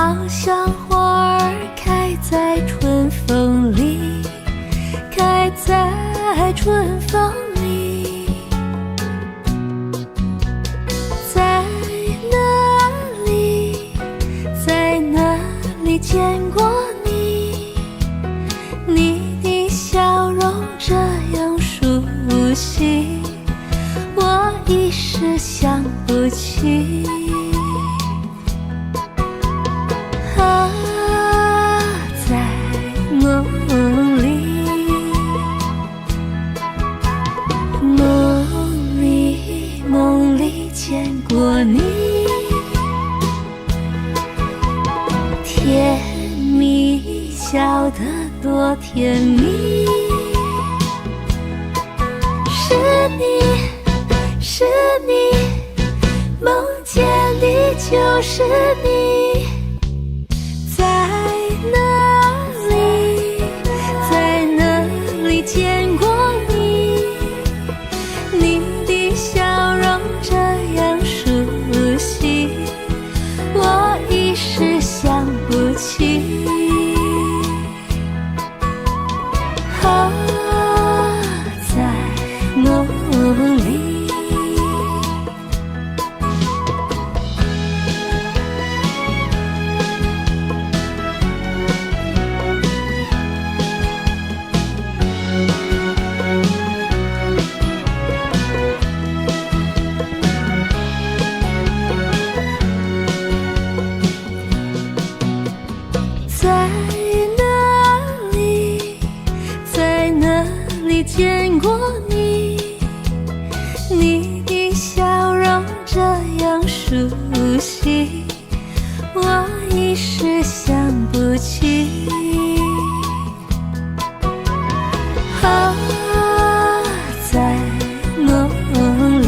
好像花儿开在春风里，开在春风里。在哪里，在哪里见过你？你的笑容这样熟悉，我一时想不起。梦里见过你，甜蜜笑得多甜蜜。是你，是你，梦见的就是你。在哪里，在哪里见过你？你的笑容这样熟悉，我一时想不起。在梦里。见过你，你的笑容这样熟悉，我一时想不起。在梦里，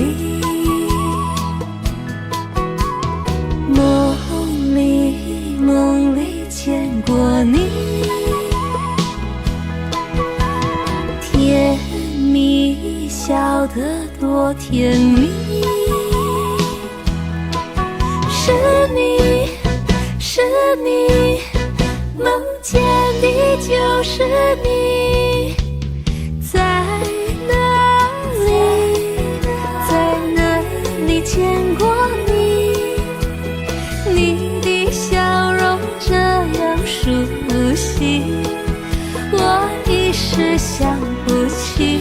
梦里见过你。甜蜜笑得多甜蜜，是你，是你，梦见的就是你。在哪里，在哪里见过你？你的笑容这样熟悉，我一时想不起。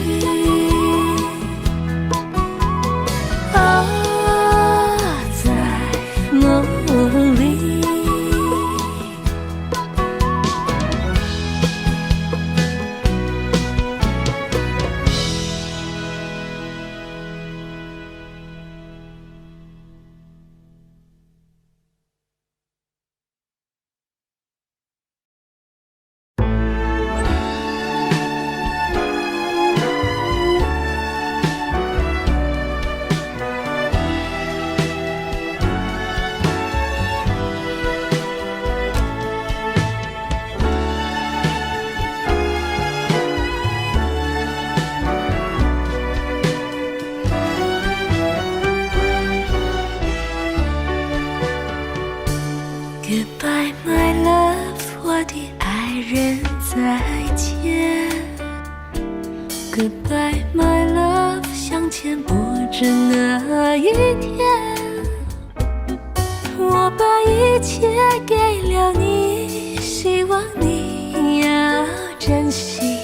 在梦里。Goodbye, my love， 我的爱人，再见。Goodbye, my love， 向前不止那一天。我把一切给了你，希望你要珍惜，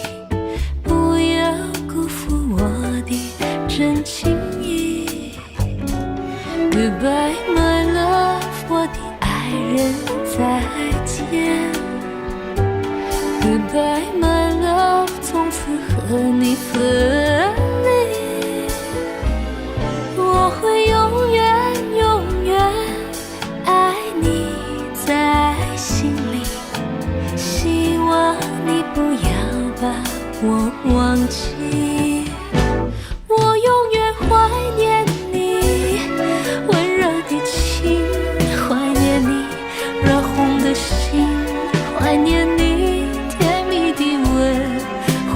不要辜负我的真情意。Goodbye, my love， 我的爱人，再见。Goodbye, my love， 从此和你分离。我会永远永远爱你在心里，希望你不要把我忘记。我永远怀念你温柔的情，怀念你热红的心，怀念你甜蜜的吻，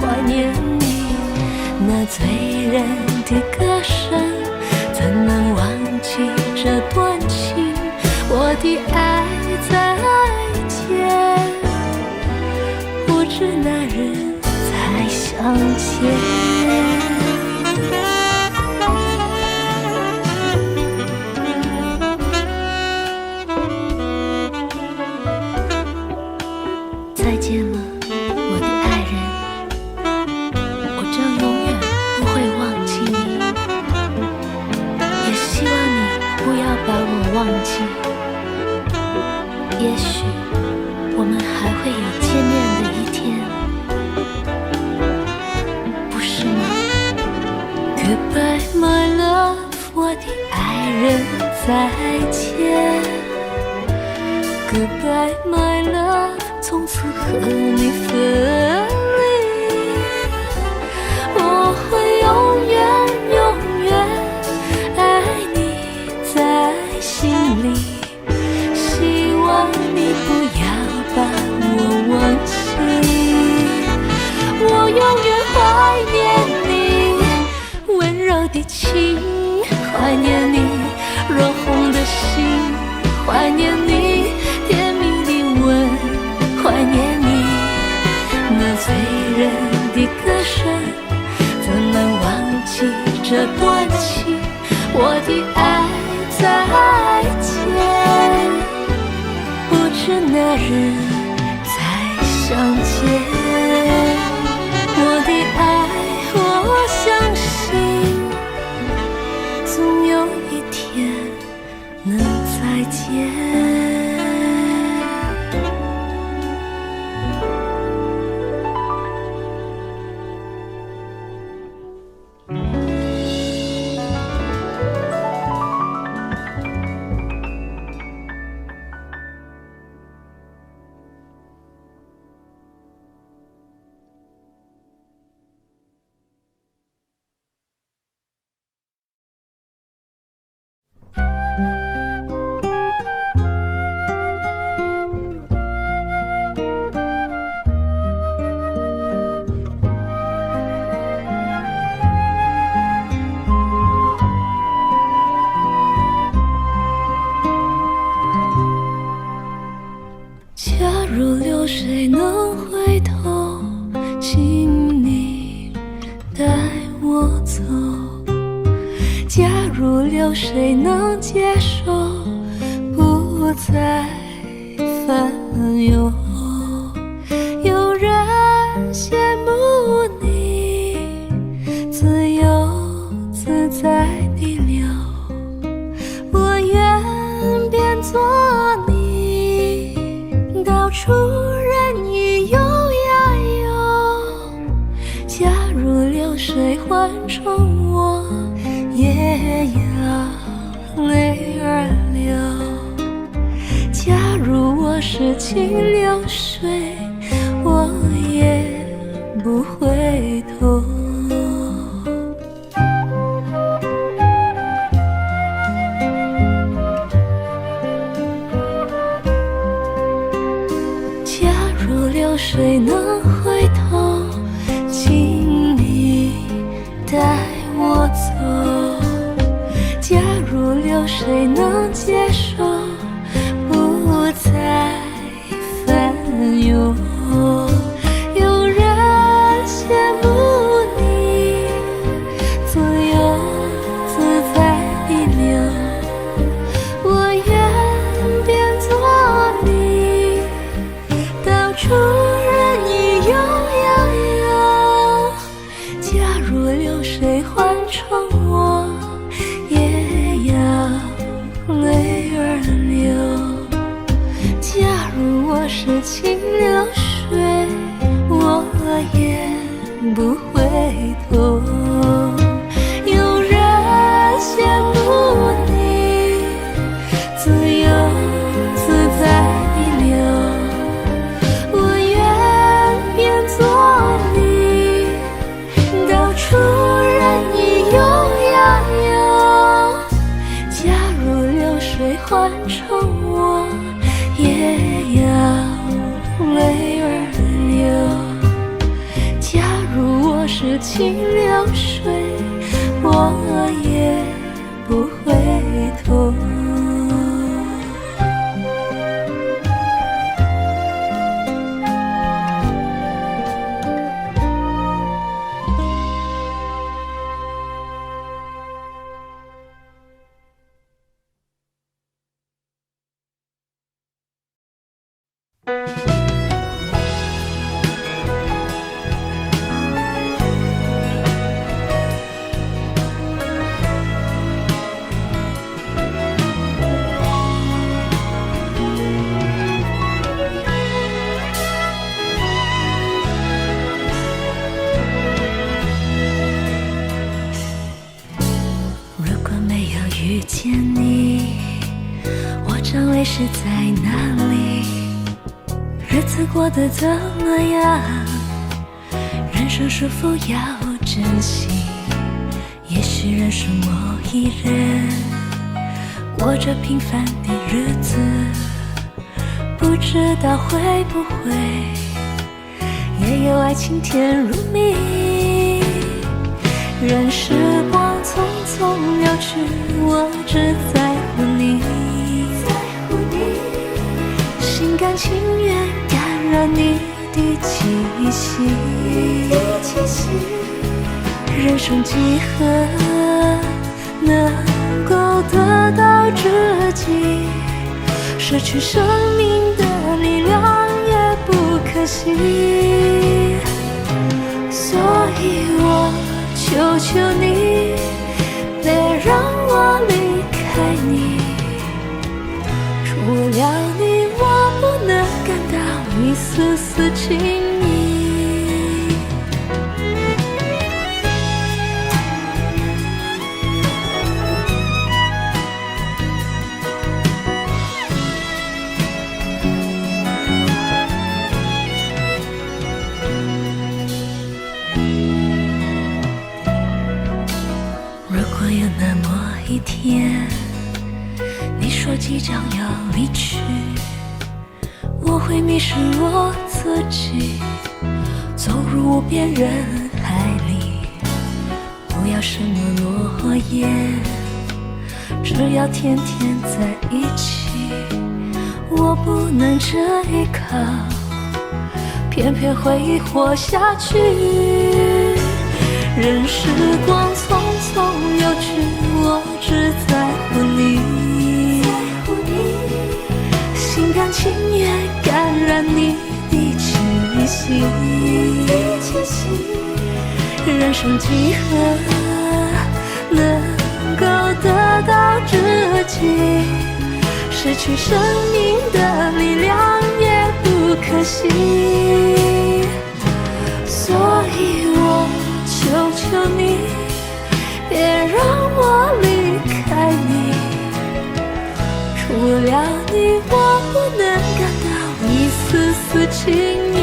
怀念你那醉人的歌声。怎能忘记这段情？我的爱在人才相见。再见了，我的爱人，我将永远不会忘记你，也希望你不要把我忘记。也许我们还会有见面的一天，不是吗？ Goodbye my love， 我的爱人，再见。Goodbye my love， 从此和你分离，我会永远永远爱你在心里，希望你不要把我忘记，我永远怀念你温柔的情，怀念你热红的心，怀念你甜蜜的吻，怀念你那醉人的歌声，怎能忘记这段情？我的爱再见，不知哪日再相见。我的爱，我相信总有一天能再见。假如流水能回头，请你带我走。假如流水能接受，不再烦忧。有人羡慕你自由自在地流，我愿变作你，到处任意游呀游。假如流水换成我，也要泪儿流。假如我是清流水，我也不回头。假如流水能回头，请你带我走。假如流水能接受，不再烦忧。有人羡慕你自由自在地流，我愿变作你，到处任意游呀游。假如流水换成我，也要泪儿流。假如我是清流水，我也不回头。有人羡慕你自由自在地流，我愿变作你，到处任意游呀游。假如流水换成我，也要泪儿流。假如我是清流水，我也不回头。遇见你，我将会是在哪里？日子过得怎么样？人生是否要珍惜？也许认识某一人，过着平凡的日子，不知道会不会也有爱情甜如蜜。任时光匆匆流去，我只在乎你，心甘情愿感染你的气息。人生几何能够得到知己？失去生命的力量也不可惜。所以我求求你，别让我离开你。除了你，我不能感到一丝丝情意。有那么一天，你说即将要离去，我会迷失我自己，走入无边人海里。不要什么诺言，只要天天在一起。我不能这一靠，偏偏回忆活下去。任时光匆匆流去，我只在乎你，心甘情愿感染你的气息。人生几何能够得到知己？失去生命的力量也不可惜。所以我求求你，别让我离开你。除了你，我不能感到一丝丝情意。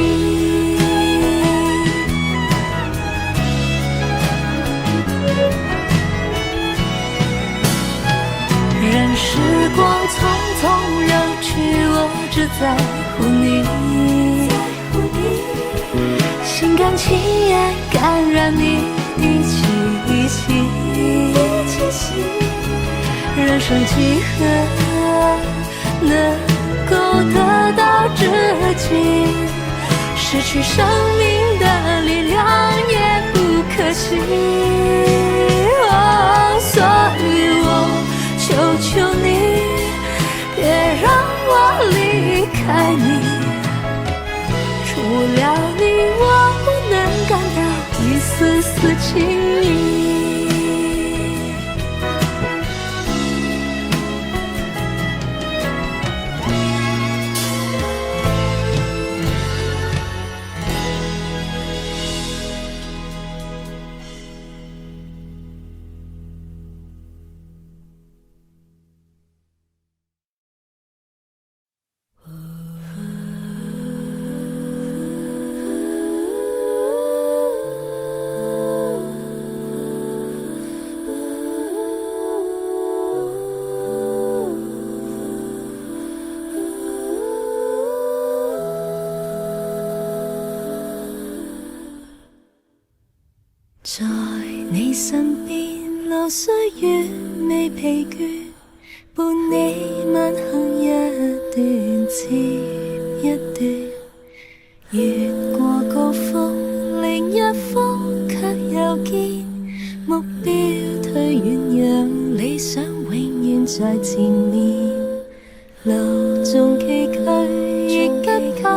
任时光匆匆流去，我只在乎你，心甘情愿感染你的气息。人生几何能够得到知己？失去生命的力量也不可惜。所以我求求你，别让我离开你。除了你，我不能感到一丝丝情意。在你身边，流歲月未疲倦，伴你晚行一段接一段，越過高峰，另一峰卻又見，目標推遠，讓理想永遠在前面，路縱崎嶇亦不怕。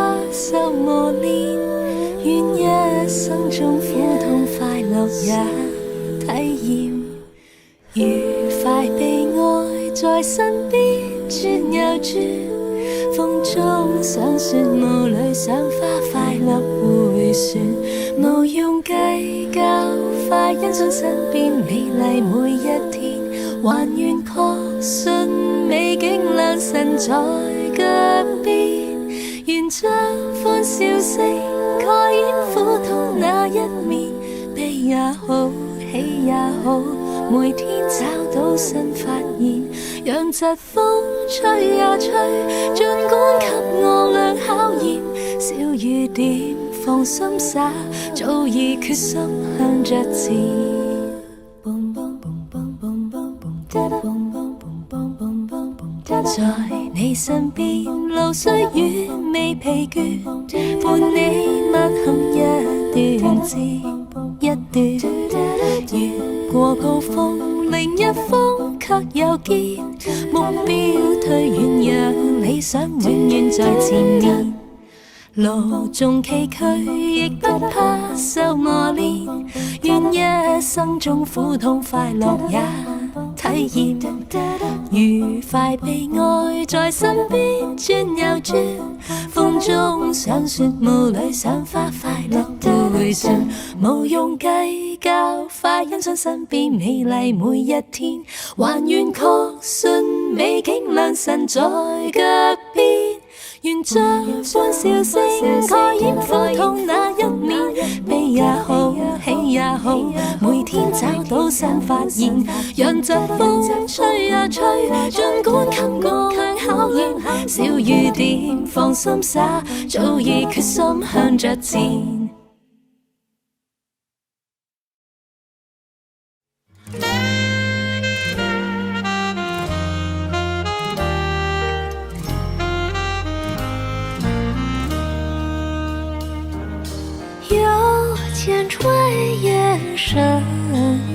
在身边轉又轉，風中想說霧裏想花快樂迴旋，無用計較，快欣賞身邊美麗每一天，還願確信美景良辰在腳邊，願將歡笑聲蓋掩苦痛那一面，悲也好，喜也好，每天找到新發現，讓疾風吹呀吹，儘管給我倆考驗，小雨點放心灑，早已決心向着前。在你身邊，路雖遠未疲倦，伴你漫行一段接一段，越過高峰，另一峰卻又見，目標推遠，讓理想永遠在前面。路縱崎嶇，亦不怕受磨練，願一生中苦痛快樂也體驗，愉快悲哀在身邊轉又轉，風中想說霧裏想花快樂迴旋，無用計較，快欣賞身邊美麗每一天，還願確信美景良辰在腳邊，願將歡笑聲蓋掩苦痛那一面，悲也好，喜也好，每天找到新發現，讓疾風吹呀吹，儘管給我倆考驗，小雨點放心灑，早已決心向着前。剑吹烟升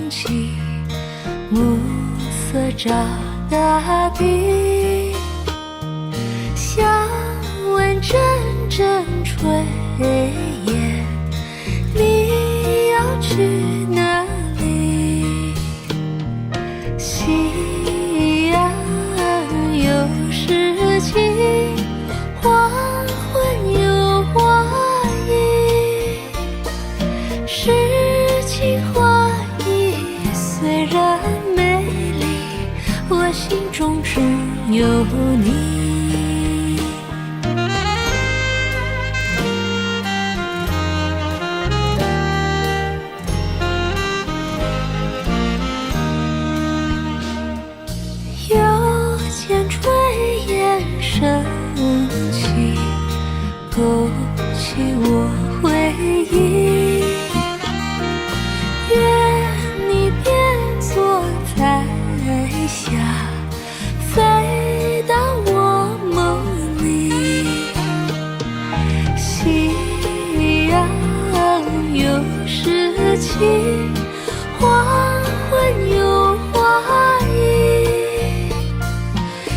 起，暮色照大地，想问阵阵炊烟，你要去哪里？夕阳有诗情，黄昏有花意，诗情画意虽然美丽，我心中只有你。又见炊烟升起，勾起我回忆，愿你便坐在下，飞到我梦里。夕阳有诗情，黄昏有花意，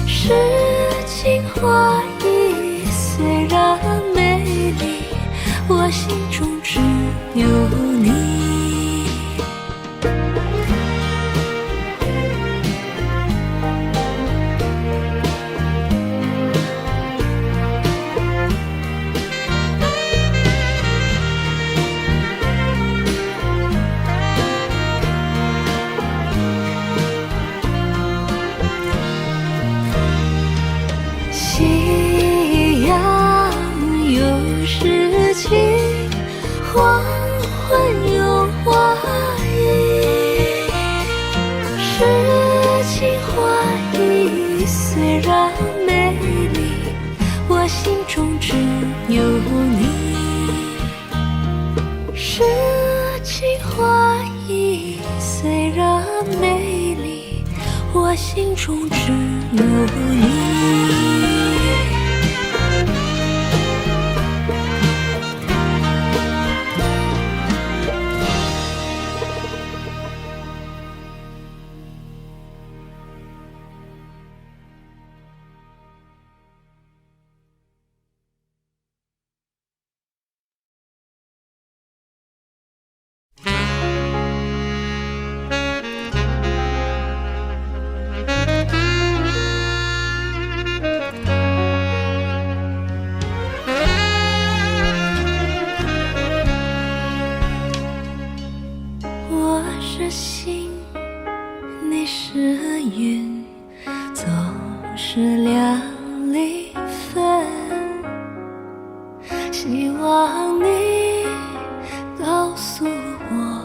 诗情画意虽然美丽，我心中只有你。夕阳有诗情，黄昏有花意，诗情画意虽然美丽，我心中只有你。诗情画意虽然美丽，我心中只有你。希望你告诉我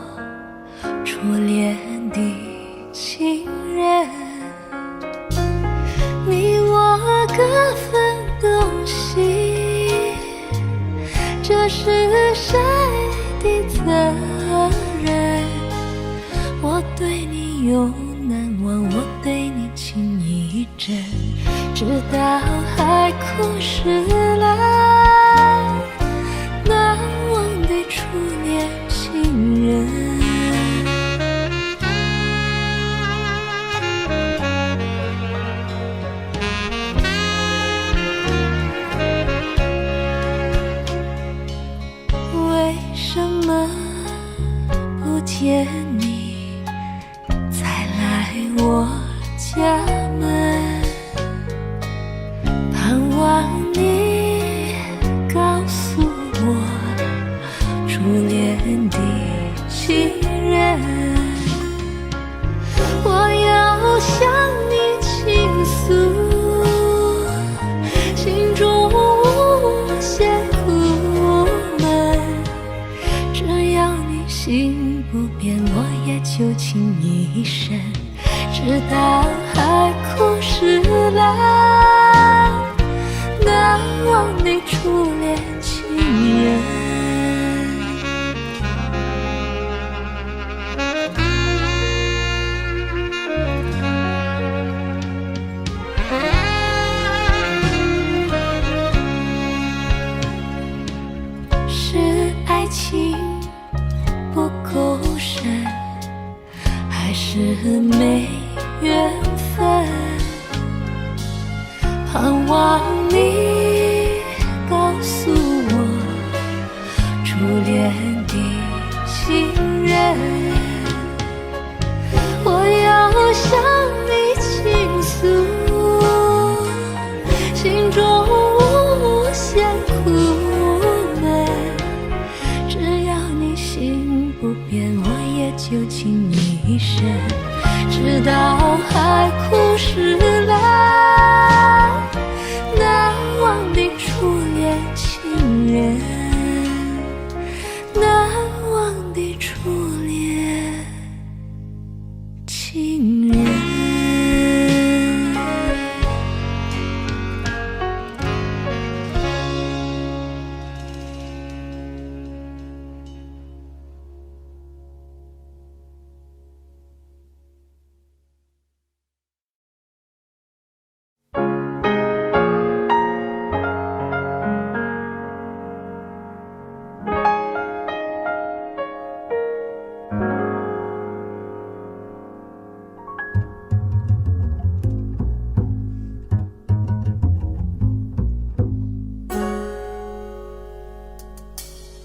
初恋的情人，你我各分东西，这是谁的责任？我对你永难忘，我对你情意真，直到海枯石烂，难忘的初恋情人。为什么不见你再来我家门？盼望你告诉我初恋的情人，我要向你倾诉心中无限苦闷，只要你心不变，我也就情一生，直到海枯石烂，难忘的初恋情人。是爱情不够深，还是没缘分？盼望你告诉我初恋的情人，我要向你倾诉心中无限苦闷，只要你心不变，我也就情一生，直到海枯石烂，难忘的初恋情人，难忘的初恋情人。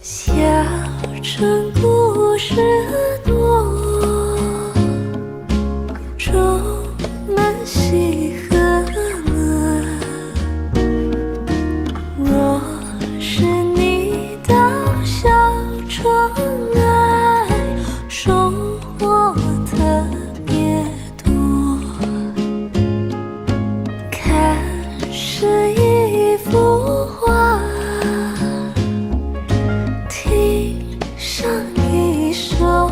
小城故事多，充满喜和乐。若是你到小城来，收获特别多。看是一幅画，听上一首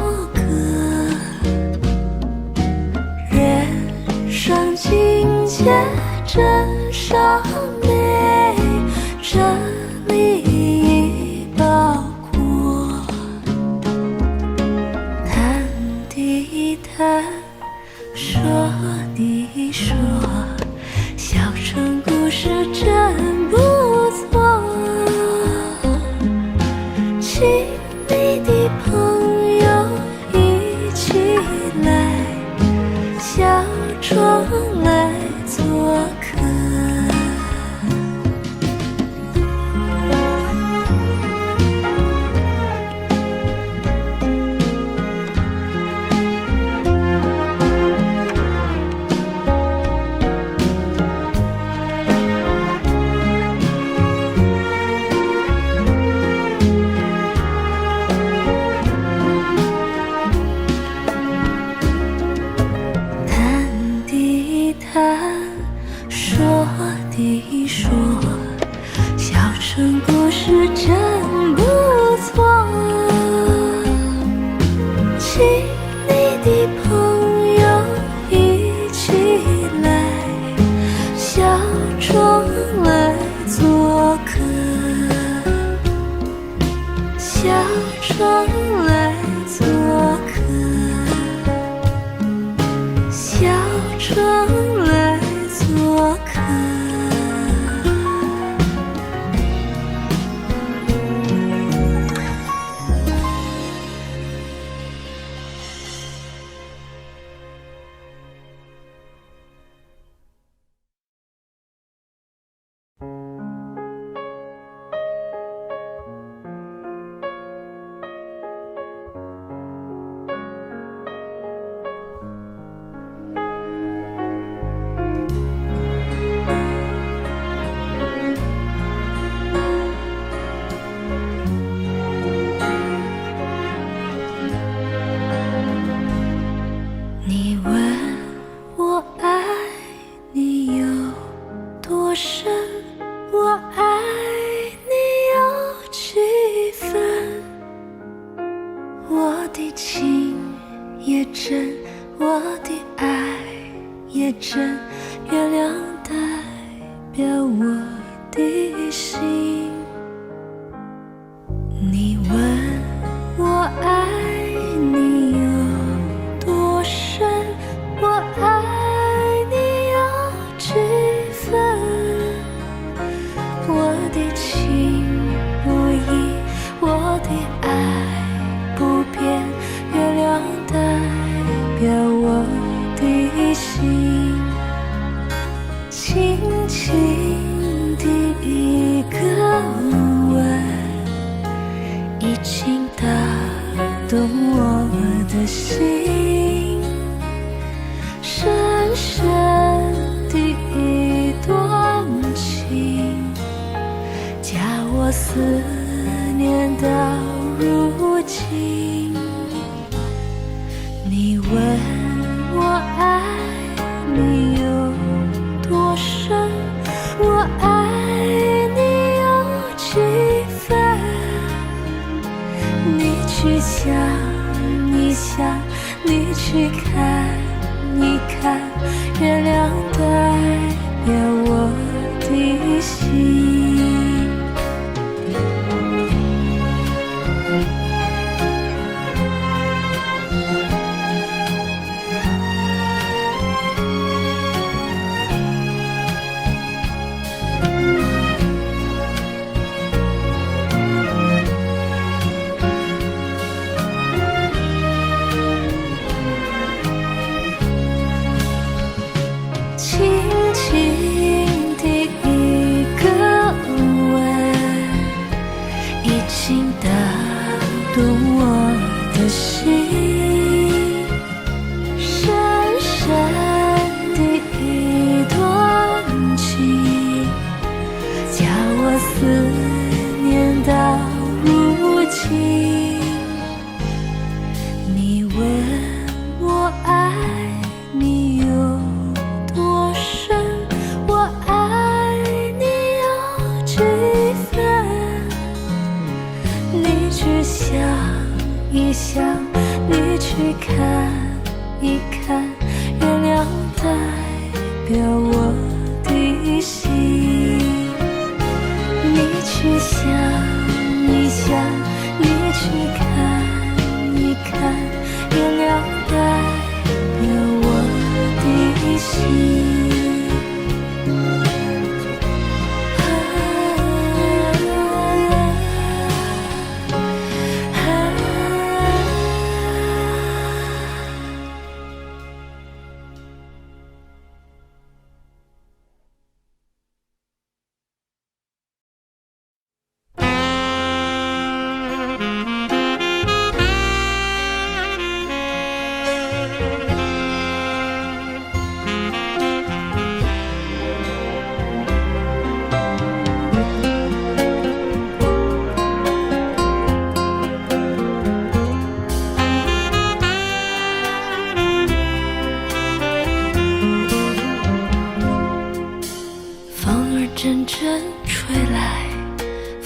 生故事真不错，请你的朋友一起来，小庄来做客，小庄来做客，小庄来做客。你问我爱你有多深，我爱你有几分，我的情也真，我的爱也真，月亮代表我的心。你问我爱你有多深，我爱你有几分，我的情不移，我的爱不变，月亮代表我的心。轻轻的一个吻，已经打动我的心，深深的一段情，加我思念到如今。你问我爱你有多深，我爱你有几分，你去想一想，你去看一看，月亮代表我的心。轻轻的一个吻，已经打动我的心，深深的一段情，加我思念到如今。你问我爱你有多深，我爱你有几分，你去想一想，你去看一看，月亮代表我的心。你去想一想，你去看一看，月亮代表我的心。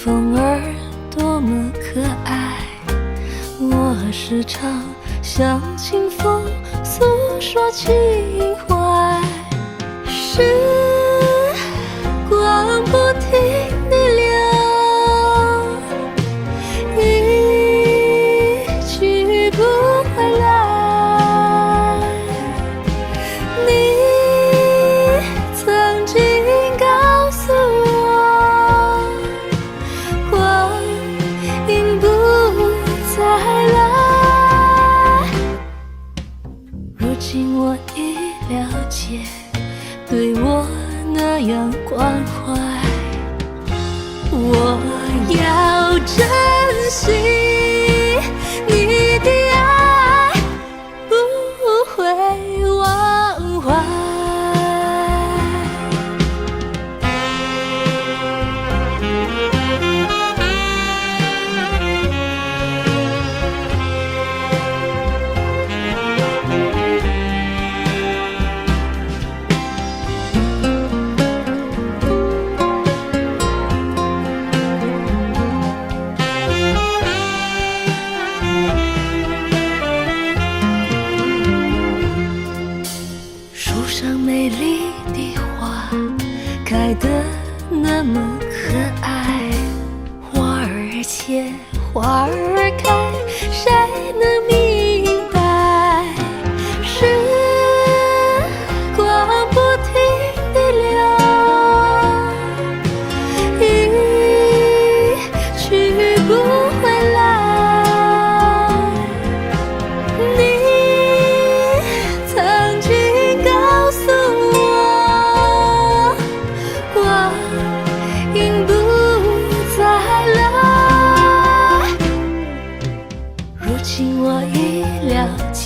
风儿多么可爱，我时常向清风诉说情怀。时光不停地流，一去不回来。你曾经告诉我，光阴不再来。如今我已了解，对我那样关怀，我要珍惜你的爱，不会忘怀。树上美丽的花开得那么可爱，花儿谢，花儿开，谁能明白？时光不停地流，一去不回来。你曾经告诉我，光阴不再来。如今我已了解，